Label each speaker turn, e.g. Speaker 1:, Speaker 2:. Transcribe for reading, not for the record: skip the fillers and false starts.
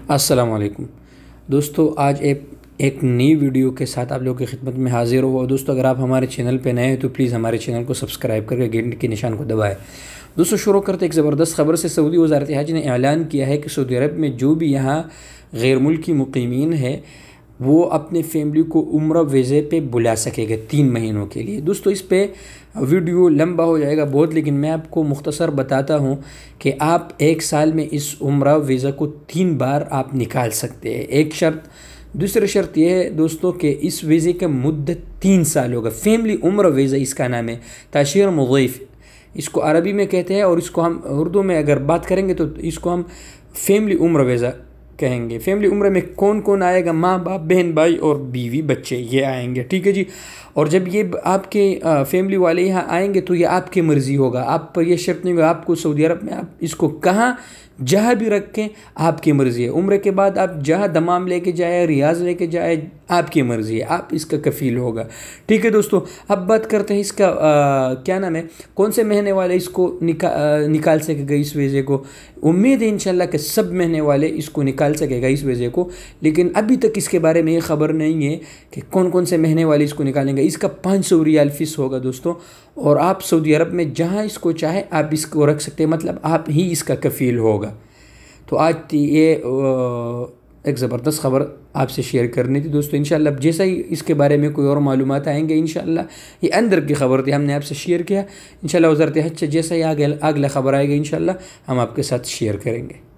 Speaker 1: अस्सलाम वालेकुम दोस्तों, आज एक नई वीडियो के साथ आप लोगों की खिदमत में हाजिर हुआ। दोस्तों, अगर आप हमारे चैनल पे नए हैं तो प्लीज़ हमारे चैनल को सब्सक्राइब करके घंटे के निशान को दबाएं। दोस्तों, शुरू करते एक ज़बरदस्त खबर से। सऊदी वज़ारत हज ने ऐलान किया है कि सऊदी अरब में जो भी यहाँ गैर मुल्की मुकीमीन है वो अपने फैमिली को उम्र वीज़े पे बुला सकेगा 3 महीनों के लिए। दोस्तों, इस पे वीडियो लंबा हो जाएगा बहुत, लेकिन मैं आपको मुख्तसर बताता हूँ कि आप 1 साल में इस उम्र वीज़ा को 3 बार आप निकाल सकते हैं। एक शर्त। दूसरी शर्त यह है दोस्तों कि इस वीज़े का मुद्दत 3 साल होगा। फैमिली उम्र वीज़ा इसका नाम है, ताशीर मुज़ीफ़ इसको अरबी में कहते हैं, और इसको हम उर्दू में अगर बात करेंगे तो इसको हम फैमिली उम्र वीज़ा कहेंगे। फैमिली उम्र में कौन कौन आएगा? माँ बाप, बहन भाई और बीवी बच्चे, ये आएंगे। ठीक है जी। और जब ये आपके फैमिली वाले यहाँ आएंगे तो ये आपकी मर्ज़ी होगा, आप पर यह शर्त नहीं होगा। आपको सऊदी अरब में आप इसको कहाँ जहाँ भी रखें आपकी मर्ज़ी है। उम्र के बाद आप जहाँ दमाम लेके जाए, रियाज़ लेके जाए, आपकी मर्ज़ी है, आप इसका कफ़ील होगा। ठीक है दोस्तों, अब बात करते हैं इसका क्या नाम है, कौन से महीने वाले इसको निकाल सकेगा इस वीज़े को। उम्मीद है इंशाल्लाह कि सब महीने वाले इसको निकाल सकेगा इस वीज़े को, लेकिन अभी तक इसके बारे में ये ख़बर नहीं है कि कौन कौन से महीने वाले इसको निकालेंगे। इसका 500 रियाल फ़ीस होगा दोस्तों, और आप सऊदी अरब में जहाँ इसको चाहे आप इसको रख सकते हैं, मतलब आप ही इसका कफ़ील होगा। तो आज ये एक ज़बरदस्त ख़बर आपसे शेयर करनी थी दोस्तों। इंशाल्लाह जैसा ही इसके बारे में कोई और मालूमात आएंगे, इंशाल्लाह ये अंदर की ख़बर थी, हमने आपसे शेयर किया। इंशाल्लाह वज़ारत हज से जैसा ही अगला ख़बर आएगा इंशाल्लाह हम आपके साथ शेयर करेंगे।